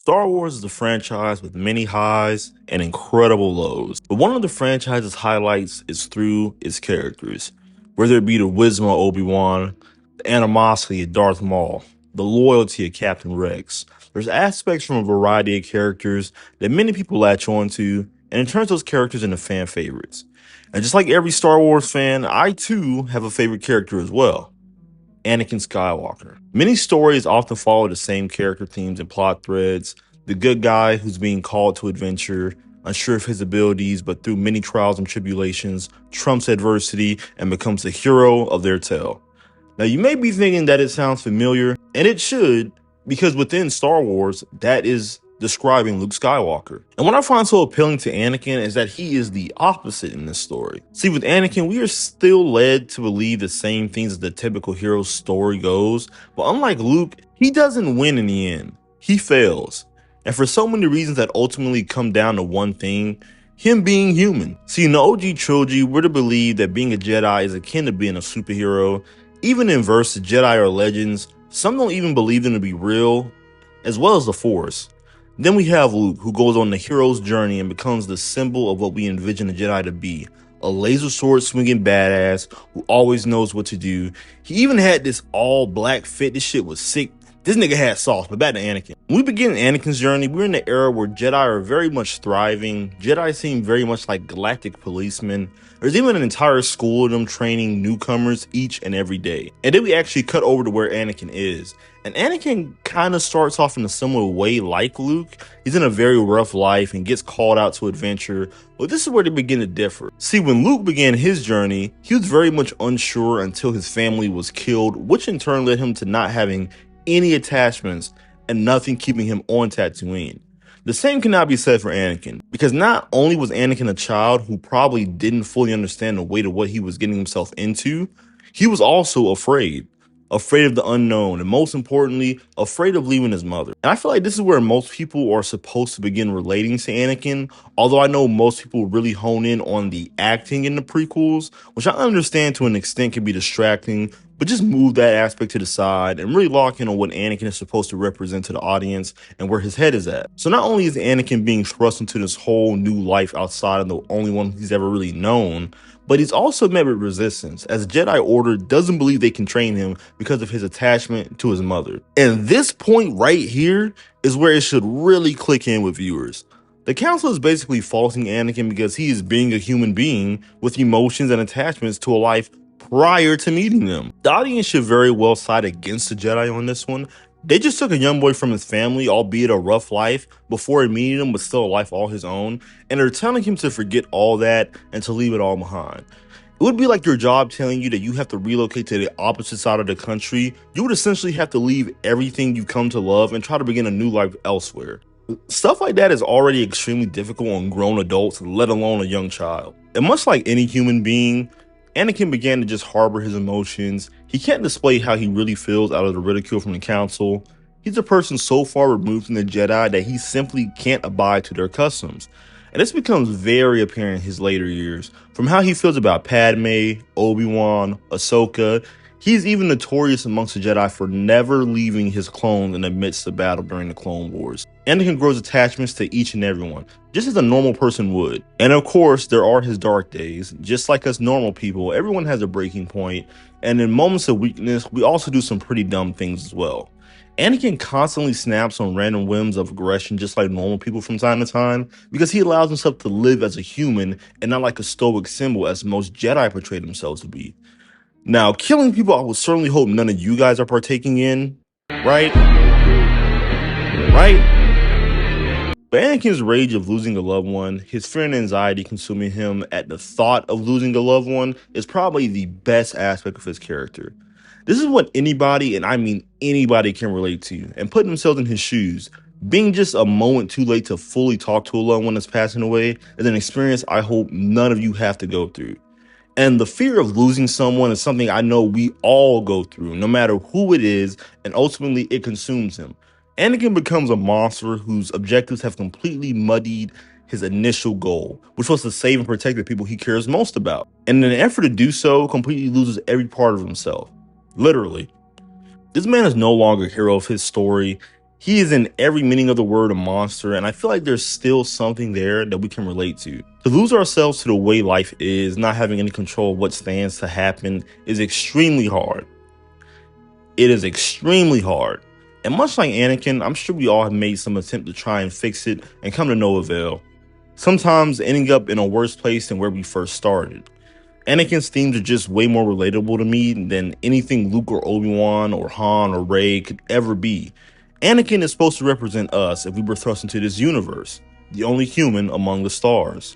Star Wars is a franchise with many highs and incredible lows. But one of the franchise's highlights is through its characters, whether it be the wisdom of Obi-Wan, the animosity of Darth Maul, the loyalty of Captain Rex. There's aspects from a variety of characters that many people latch on to, and it turns those characters into fan favorites. And just like every Star Wars fan, I too have a favorite character as well. Anakin Skywalker. Many stories often follow the same character themes and plot threads. The good guy who's being called to adventure, unsure of his abilities, but through many trials and tribulations, trumps adversity and becomes the hero of their tale. Now, you may be thinking that it sounds familiar, and it should, because within Star Wars, that is describing Luke Skywalker. And what I find so appealing to Anakin is that he is the opposite in this story. See, with Anakin, we are still led to believe the same things as the typical hero's story goes, but unlike Luke, he doesn't win in the end. He fails. And for so many reasons that ultimately come down to one thing, him being human. See, in the OG trilogy, we're to believe that being a Jedi is akin to being a superhero. Even in verse, the Jedi are legends. Some don't even believe them to be real, as well as the Force. Then we have Luke, who goes on the hero's journey and becomes the symbol of what we envision a Jedi to be. A laser sword swinging badass who always knows what to do. He even had this all black fit. This shit was sick. This nigga had sauce, but back to Anakin. When we begin Anakin's journey, we're in the era where Jedi are very much thriving. Jedi seem very much like galactic policemen. There's even an entire school of them training newcomers each and every day. And then we actually cut over to where Anakin is. And Anakin kind of starts off in a similar way like Luke. He's in a very rough life and gets called out to adventure. But this is where they begin to differ. See, when Luke began his journey, he was very much unsure until his family was killed, which in turn led him to not having any attachments and nothing keeping him on Tatooine. The same cannot be said for Anakin, because not only was Anakin a child who probably didn't fully understand the weight of what he was getting himself into, he was also afraid of the unknown, and most importantly, afraid of leaving his mother. And I feel like this is where most people are supposed to begin relating to Anakin, although I know most people really hone in on the acting in the prequels, which I understand to an extent can be distracting, but just move that aspect to the side and really lock in on what Anakin is supposed to represent to the audience and where his head is at. So not only is Anakin being thrust into this whole new life outside of the only one he's ever really known, but he's also met with resistance, as Jedi Order doesn't believe they can train him because of his attachment to his mother. And this point right here is where it should really click in with viewers. The Council is basically faulting Anakin because he is being a human being with emotions and attachments to a life prior to meeting them. The audience should very well side against the Jedi on this one. They just took a young boy from his family, albeit a rough life, before meeting him, but still a life all his own, and they're telling him to forget all that and to leave it all behind. It would be like your job telling you that you have to relocate to the opposite side of the country. You would essentially have to leave everything you've come to love and try to begin a new life elsewhere. Stuff like that is already extremely difficult on grown adults, let alone a young child. And much like any human being, Anakin began to just harbor his emotions. He can't display how he really feels out of the ridicule from the Council. He's a person so far removed from the Jedi that he simply can't abide to their customs. And this becomes very apparent in his later years. From how he feels about Padme, Obi-Wan, Ahsoka, he's even notorious amongst the Jedi for never leaving his clones in the midst of battle during the Clone Wars. Anakin grows attachments to each and everyone, just as a normal person would. And of course, there are his dark days. Just like us normal people, everyone has a breaking point, and in moments of weakness, we also do some pretty dumb things as well. Anakin constantly snaps on random whims of aggression just like normal people from time to time, because he allows himself to live as a human and not like a stoic symbol as most Jedi portray themselves to be. Now, killing people I would certainly hope none of you guys are partaking in, right? But Anakin's rage of losing a loved one, his fear and anxiety consuming him at the thought of losing a loved one, is probably the best aspect of his character. This is what anybody, and I mean anybody, can relate to, and put themselves in his shoes. Being just a moment too late to fully talk to a loved one that's passing away is an experience I hope none of you have to go through. And the fear of losing someone is something I know we all go through, no matter who it is, and ultimately it consumes him. Anakin becomes a monster whose objectives have completely muddied his initial goal, which was to save and protect the people he cares most about. And in an effort to do so, completely loses every part of himself. Literally. This man is no longer a hero of his story. He is in every meaning of the word a monster, and I feel like there's still something there that we can relate to. To lose ourselves to the way life is, not having any control of what stands to happen, is extremely hard. It is extremely hard. And much like Anakin, I'm sure we all have made some attempt to try and fix it and come to no avail. Sometimes ending up in a worse place than where we first started. Anakin's themes are just way more relatable to me than anything Luke or Obi-Wan or Han or Rey could ever be. Anakin is supposed to represent us if we were thrust into this universe, the only human among the stars.